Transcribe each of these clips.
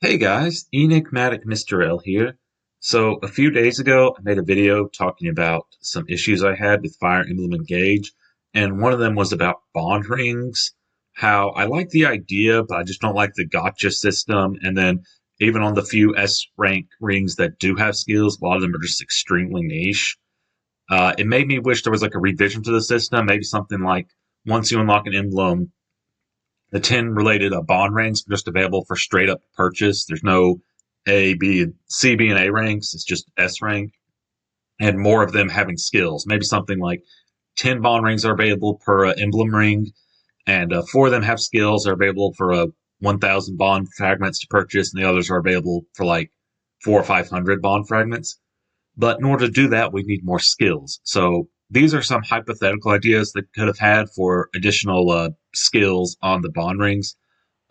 Hey guys, Enigmatic Mr. L here. So a few days ago, I made a video talking about some issues I had with Fire Emblem Engage, and one of them was about bond rings. How I like the idea, but I just don't like the gotcha system. And then even on the few S rank rings that do have skills, a lot of them are just extremely niche. It made me wish there was like a revision to the system, maybe something like once you unlock an emblem, the 10 related bond ranks are just available for straight up purchase. There's no A, B, C, B, and A ranks. It's just S rank. And more of them having skills. Maybe something like 10 bond rings are available per emblem ring, and 4 of them have skills. Are available for 1,000 bond fragments to purchase, and the others are available for like 4 or 500 bond fragments. But in order to do that, we need more skills. So these are some hypothetical ideas that could have had for additional skills on the bond rings.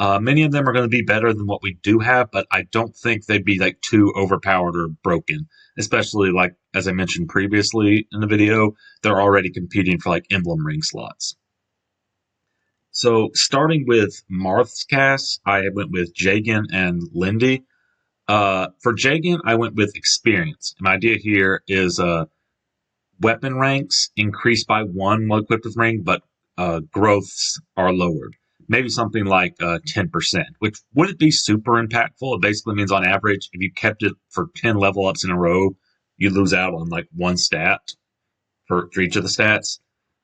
Many of them are going to be better than what we do have, but I don't think they'd be like too overpowered or broken. Especially like as I mentioned previously in the video, they're already competing for like emblem ring slots. So starting with Marth's cast, I went with Jagan and Lindy. For Jagan, I went with experience. My idea here is weapon ranks increase by 1 while equipped with ring, but growths are lowered. Maybe something like 10%, which wouldn't be super impactful. It basically means on average, if you kept it for 10 level ups in a row, you lose out on like 1 stat for each of the stats.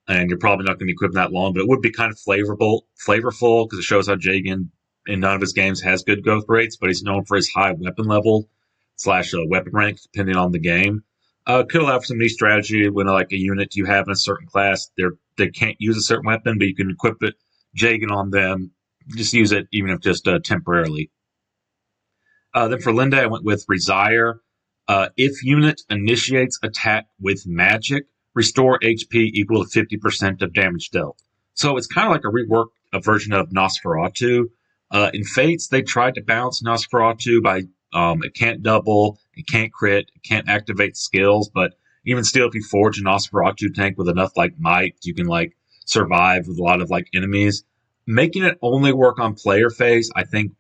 And you're probably not going to be equipped that long, but it would be kind of flavorful because it shows how Jagan in none of his games has good growth rates, but he's known for his high weapon level slash weapon rank, depending on the game. Could allow for some niche strategy when like a unit you have in a certain class, they can't use a certain weapon, but you can equip it, Jagan on them, just use it even if just temporarily. Then for Linda, I went with Resire. If unit initiates attack with magic, restore HP equal to 50% of damage dealt. So it's kind of like a reworked version of Nosferatu. In Fates, they tried to balance Nosferatu by it can't double, it can't crit, it can't activate skills, but even still, if you forge a Nosferatu tank with enough like might, you can like survive with a lot of like enemies. Making it only work on player phase, I think,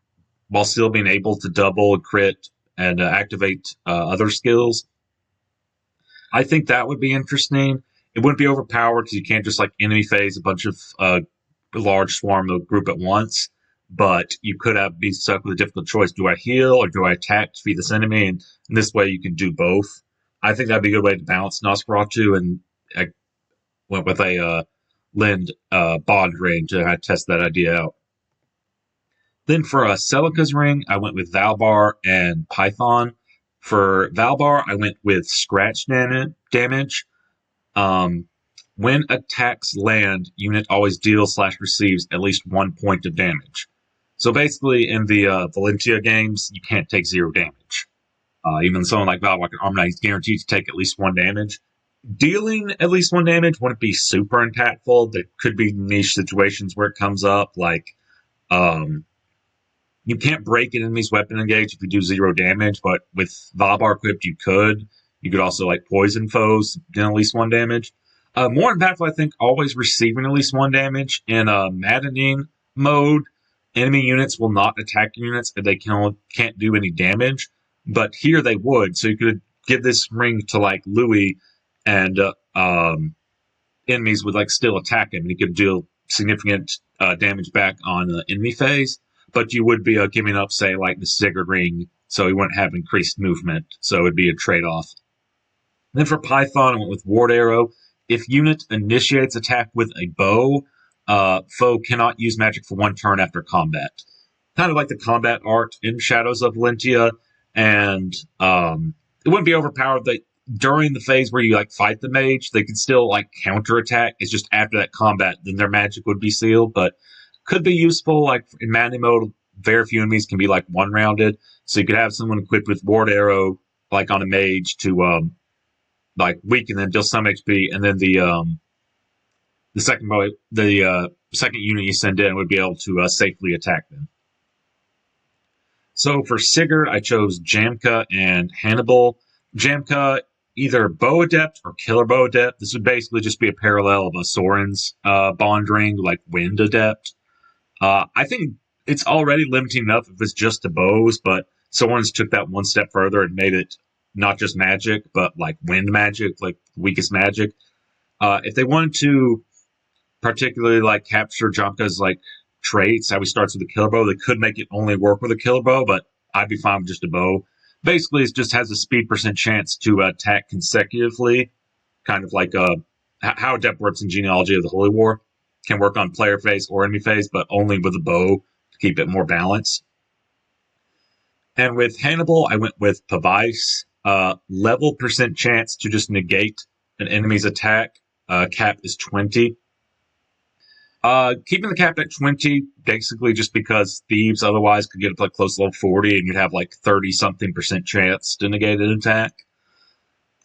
while still being able to double, crit, and activate other skills. I think that would be interesting. It wouldn't be overpowered because you can't just like enemy phase a bunch of large swarm of group at once. But you could be stuck with a difficult choice. Do I heal or do I attack to feed this enemy? And this way you can do both. I think that'd be a good way to balance Nosferatu, and I went with a Lind bond ring to test that idea out. Then for Celica's ring, I went with Valbar and Python. For Valbar, I went with scratch damage. When attacks land, unit always deals/receives at least 1 point of damage. So basically, in the Valentia games, you can't take 0 damage. Even someone like Valbar can Armor Knight, he's guaranteed to take at least 1 damage. Dealing at least 1 damage wouldn't be super impactful. There could be niche situations where it comes up, like you can't break an enemy's weapon engage if you do 0 damage, but with Valbar equipped, you could. You could also like poison foes, doing at least 1 damage. More impactful, I think, always receiving at least 1 damage. In maddening mode, enemy units will not attack units if they can't do any damage. But here they would, so you could give this ring to like Louis, and enemies would like still attack him, and he could deal significant damage back on enemy phase. But you would be giving up, say, like the Sigurd ring, so he wouldn't have increased movement. So it'd be a trade-off. Then for Python, I went with Ward Arrow. If unit initiates attack with a bow, foe cannot use magic for 1 turn after combat. Kind of like the combat art in Shadows of Valentia, and it wouldn't be overpowered. During the phase where you like fight the mage, they could still like counterattack. It's just after that combat, then their magic would be sealed, but could be useful. Like in maddening mode, very few enemies can be like 1-rounded, so you could have someone equipped with Ward Arrow, like on a mage, to like weaken them, deal some HP, and then the second unit you send in would be able to safely attack them. So for Sigurd, I chose Jamka and Hannibal. Jamka, either Bow Adept or Killer Bow Adept. This would basically just be a parallel of a Soren's bond ring, like Wind Adept. I think it's already limiting enough if it's just the bows, but someone's took that one step further and made it not just magic, but like wind magic, like weakest magic. If they wanted to particularly like capture Jamka's like traits, how he starts with a killer bow, they could make it only work with a killer bow, but I'd be fine with just a bow. Basically, it just has a speed percent chance to attack consecutively, kind of like how Adept works in Genealogy of the Holy War. Can work on player phase or enemy phase, but only with a bow to keep it more balanced. And with Hannibal, I went with Pavice. Level percent chance to just negate an enemy's attack. Cap is 20. Keeping the cap at 20, basically just because thieves otherwise could get up like close to level 40 and you'd have like 30-something% chance to negate an attack.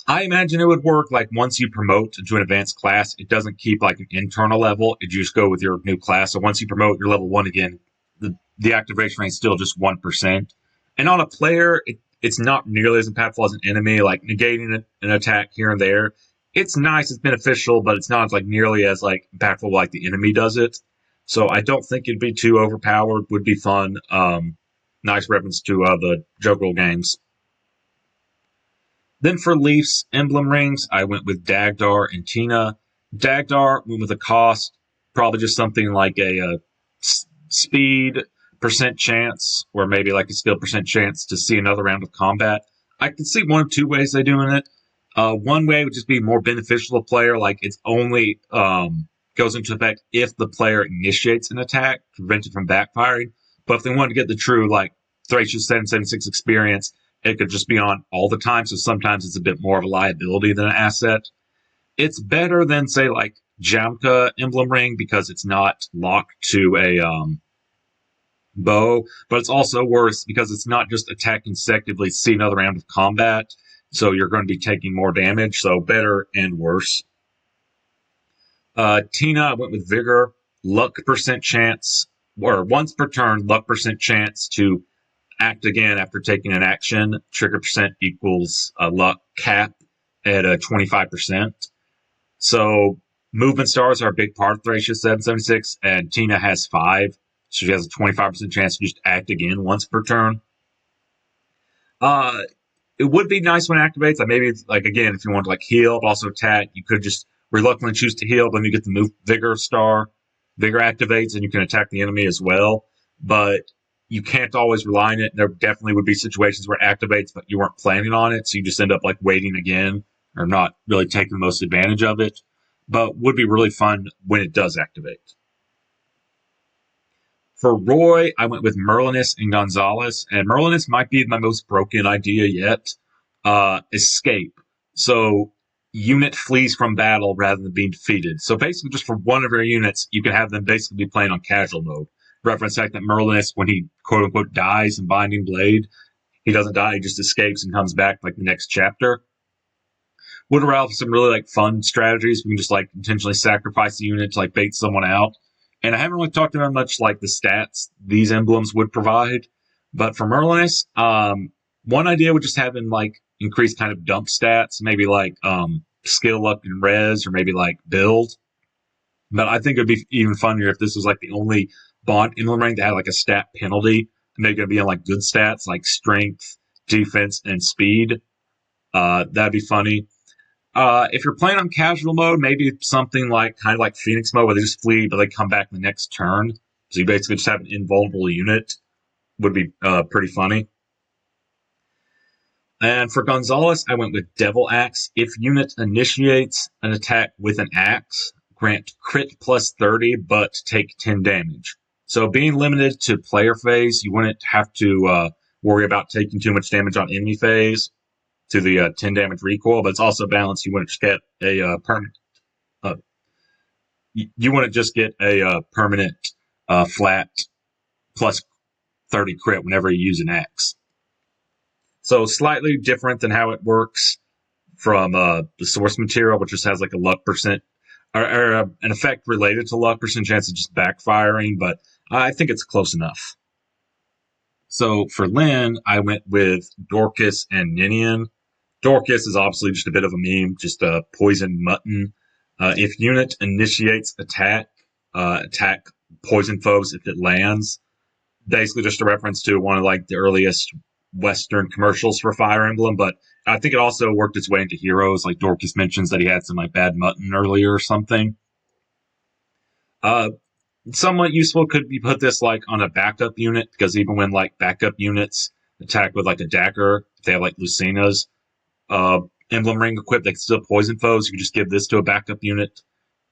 I imagine it would work like once you promote into an advanced class, it doesn't keep like an internal level. It just go with your new class. So once you promote, you're level 1 again, the activation rate is still just 1%. And on a player, it's not nearly as impactful as an enemy, like negating an attack here and there. It's nice, it's beneficial, but it's not like nearly as like impactful like the enemy does it. So I don't think it'd be too overpowered. Would be fun. Nice reference to the Joggle games. Then for Leif's emblem rings, I went with Dagdar and Tina. Dagdar went with a cost, probably just something like a speed percent chance, or maybe like a skill percent chance to see another round of combat. I can see one of two ways they're doing it. One way would just be more beneficial to the player, like it's only goes into effect if the player initiates an attack to prevent it from backfiring. But if they wanted to get the true like Thracia's 776 experience, it could just be on all the time, so sometimes it's a bit more of a liability than an asset. It's better than, say, like Jamka Emblem Ring because it's not locked to a bow, but it's also worse because it's not just attack consecutively, see another round of combat, so you're going to be taking more damage, so better and worse. Tina, I went with Vigor, luck percent chance, or once per turn, luck percent chance to act again after taking an action. Trigger percent equals a luck cap at 25%. So movement stars are a big part of Thracia 776, and Tina has 5. So she has a 25% chance to just act again once per turn. It would be nice when it activates. Like maybe, like again, if you want to like heal but also attack, you could just reluctantly choose to heal. Then you get the move Vigor star. Vigor activates, and you can attack the enemy as well. But you can't always rely on it. There definitely would be situations where it activates, but you weren't planning on it, so you just end up like waiting again or not really taking the most advantage of it. But would be really fun when it does activate. For Roy, I went with Merlinus and Gonzalez, and Merlinus might be my most broken idea yet. Escape. So unit flees from battle rather than being defeated. So basically just for one of your units, you can have them basically be playing on casual mode. Reference the fact that Merlinus, when he quote-unquote dies in Binding Blade, he doesn't die, he just escapes and comes back like the next chapter. Would allow for some really like fun strategies. We can just like intentionally sacrifice the unit to like bait someone out. And I haven't really talked about much like the stats these emblems would provide. But for Merlinus, one idea would just have him like increase kind of dump stats, maybe like skill, luck, and res, or maybe like build. But I think it'd be even funnier if this was like the only Bond emblem ring that had like a stat penalty, and they're going to be on like good stats like strength, defense, and speed. That'd be funny. If you're playing on casual mode, maybe something like kind of like Phoenix mode where they just flee but they come back the next turn. So you basically just have an invulnerable unit. Would be pretty funny. And for Gonzalez, I went with Devil Axe. If unit initiates an attack with an axe, grant crit plus 30 but take 10 damage. So being limited to player phase, you wouldn't have to worry about taking too much damage on enemy phase to the 10 damage recoil, but it's also balanced. You wouldn't just get a permanent. You wouldn't just get a permanent flat plus 30 crit whenever you use an axe. So slightly different than how it works from the source material, which just has like a luck percent or an effect related to luck percent chance of just backfiring, but I think it's close enough. So for Lynn, I went with Dorcas and Ninian. Dorcas is obviously just a bit of a meme, just a poison mutton. If unit initiates attack, attack poison foes if it lands. basically just a reference to one of like the earliest Western commercials for Fire Emblem, but I think it also worked its way into Heroes. Like Dorcas mentions that he had some like bad mutton earlier or something. Uh, Somewhat useful could be put this like on a backup unit, because even when like backup units attack with like a dagger, if they have like Lucina's emblem ring equipped, they can still poison foes. You can just give this to a backup unit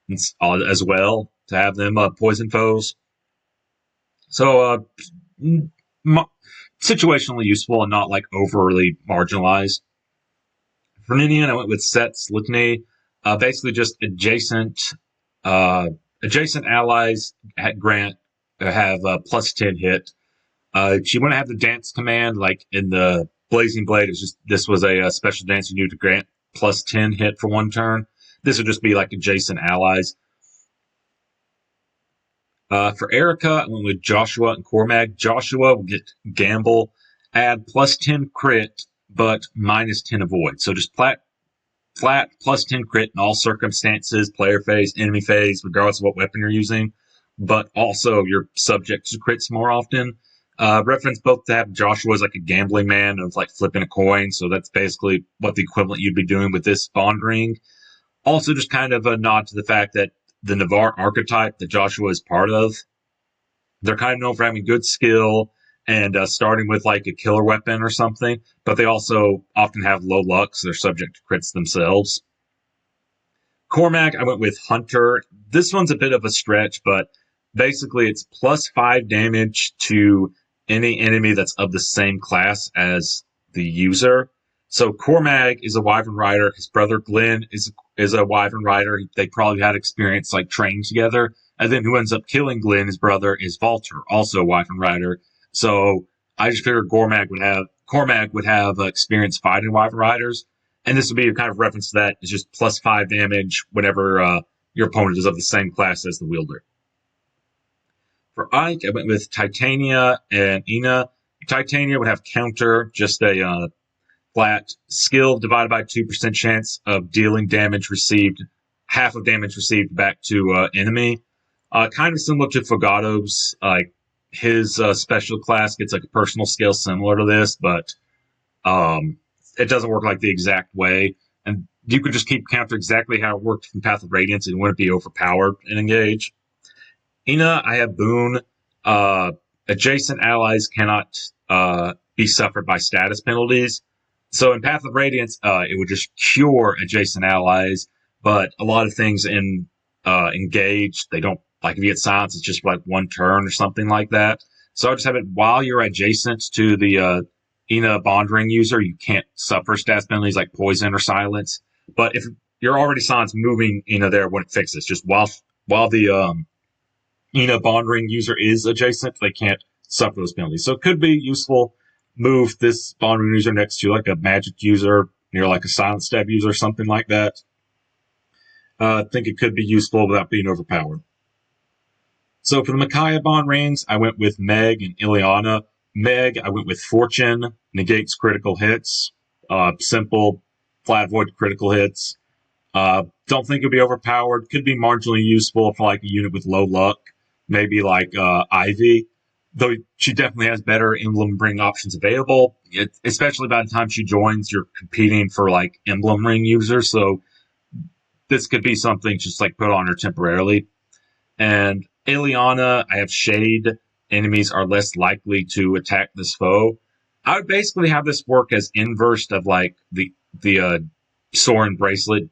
as well to have them poison foes. So situationally useful and not like overly marginalized. For Ninian, I went with Set's Litany. Basically just adjacent allies grant have plus 10 hit. She wouldn't have the dance command like in the Blazing Blade. This was a special dance you knew to grant plus 10 hit for one turn. This would just be like adjacent allies. For Eirika, I went with Joshua and Cormag. Joshua will get Gamble, add plus 10 crit, but minus 10 avoid. So just flat plus 10 crit in all circumstances, player phase, enemy phase, regardless of what weapon you're using. But also you're subject to crits more often. Reference both to have Joshua as like a gambling man of like flipping a coin. So that's basically what the equivalent you'd be doing with this bond ring. Also just kind of a nod to the fact that the Navarre archetype that Joshua is part of, they're kind of known for having good skill and starting with like a killer weapon or something, but they also often have low luck, so they're subject to crits themselves. Cormac, I went with Hunter. This one's a bit of a stretch, but basically it's plus 5 damage to any enemy that's of the same class as the user. So Cormac is a Wyvern Rider. His brother Glenn is a Wyvern Rider. They probably had experience like training together. And then who ends up killing Glenn, his brother, is Valter, also a Wyvern Rider. So I just figured Cormac would have experience fighting Wyvern Riders. And this would be a kind of reference to that. It's just plus 5 damage whenever your opponent is of the same class as the wielder. For Ike, I went with Titania and Ina. Titania would have counter, just a flat skill divided by 2% chance of dealing damage received, half of damage received back to enemy. Kind of similar to Fogato's, like his special class gets like a personal skill similar to this, but it doesn't work like the exact way. And you could just keep counter exactly how it worked from Path of Radiance and wouldn't be overpowered in Engage. Ina, I have Boon. Adjacent allies cannot be suffered by status penalties. So in Path of Radiance, it would just cure adjacent allies, but a lot of things in Engage, they don't, like if you get silence, it's just for like one turn or something like that. So I just have it while you're adjacent to the Ina bond ring user, you can't suffer status penalties like poison or silence. But if you're already silence, moving Ina there wouldn't fix this. Just while the Ina bond ring user is adjacent, they can't suffer those penalties. So it could be useful. Move this bond ring user next to like a magic user, near like a silent stab user, something like that. I think it could be useful without being overpowered. So for the Micaiah bond rings, I went with Meg and Ileana. Meg, I went with Fortune, negates critical hits. Simple, flat void critical hits. Don't think it'd be overpowered. Could be marginally useful for like a unit with low luck. Maybe like Ivy. Though she definitely has better emblem ring options available, especially by the time she joins, you're competing for like emblem ring users. So this could be something just like put on her temporarily. And Ileana, I have Shade. Enemies are less likely to attack this foe. I would basically have this work as inverse of like the Soren Bracelet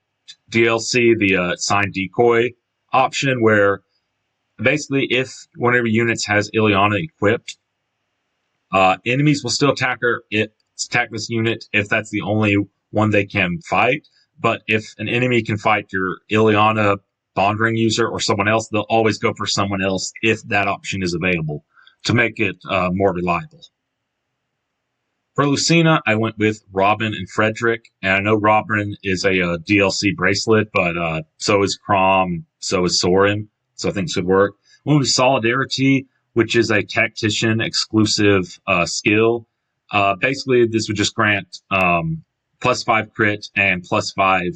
DLC, the Signed Decoy option, where basically if one of your units has Ileana equipped, enemies will still attack this unit if that's the only one they can fight. But if an enemy can fight your Ileana bond ring user or someone else, they'll always go for someone else if that option is available to make it more reliable. For Lucina, I went with Robin and Frederick, and I know Robin is a DLC bracelet, but so is Crom, so is Soren, so I think this would work. One with Solidarity, which is a tactician exclusive skill. Basically, this would just grant plus 5 crit and plus 5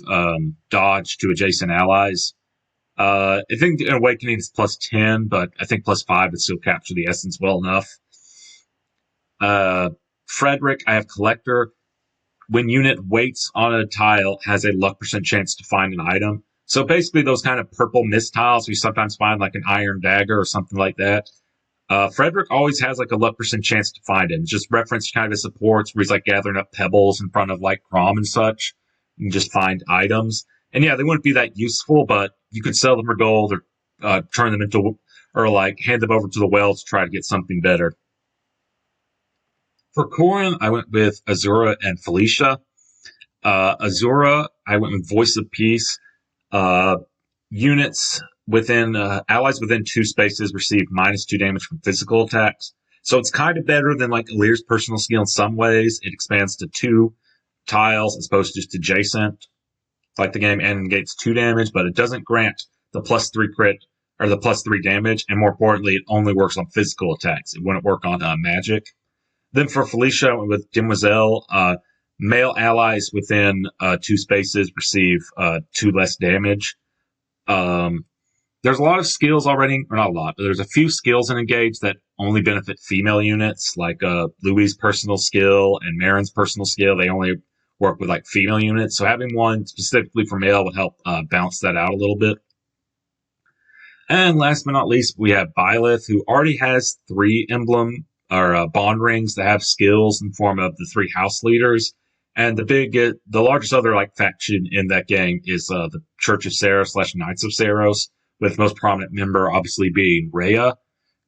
dodge to adjacent allies. I think Awakening is plus 10, but I think plus 5 would still capture the essence well enough. Frederick, I have Collector. When unit waits on a tile, has a luck percent chance to find an item. So basically, those kind of purple mist tiles, we sometimes find like an iron dagger or something like that. Frederick always has like a luck percent chance to find him. It's just reference kind of his supports where he's like gathering up pebbles in front of like Crom and such. You can just find items. And yeah, they wouldn't be that useful, but you could sell them for gold or turn them into, or like hand them over to the well to try to get something better. For Corrin, I went with Azura and Felicia. Azura, I went with Voice of Peace. Units within allies within 2 spaces receive -2 damage from physical attacks. So it's kind of better than like Alir's personal skill in some ways. It expands to 2 tiles as opposed to just adjacent, like the game, and negates 2 damage, but it doesn't grant the +3 crit or the +3 damage, and more importantly, it only works on physical attacks. It wouldn't work on magic. Then for Felicia, I went with Demoiselle. Male allies within 2 spaces receive 2 less damage. There's a lot of skills already, or not a lot, but there's a few skills in Engage that only benefit female units, like Louis' personal skill and Marin's personal skill. They only work with like female units, so having one specifically for male would help balance that out a little bit. And last but not least, we have Byleth, who already has 3 emblem or bond rings that have skills in form of the 3 house leaders. And the largest other like faction in that game is the Church of Saros / Knights of Saros, with most prominent member obviously being Rhea.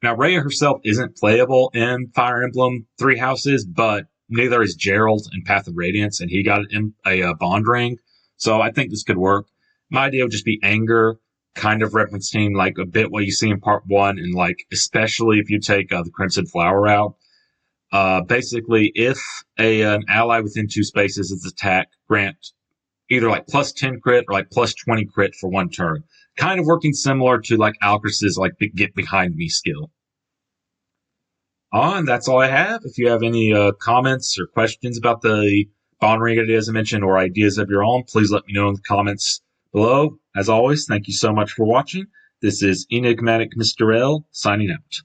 Now, Rhea herself isn't playable in Fire Emblem 3 Houses, but neither is Gerald in Path of Radiance, and he got a bond ring. So I think this could work. My idea would just be anger, kind of referencing like a bit what you see in Part 1, and like especially if you take the Crimson Flower route. Basically, if an ally within 2 spaces is attacked, grant either like +10 crit or like +20 crit for 1 turn. Kind of working similar to like Alcris's like get behind me skill. And that's all I have. If you have any comments or questions about the bond ring ideas I mentioned or ideas of your own, please let me know in the comments below. As always, thank you so much for watching. This is Enigmatic Mr. L signing out.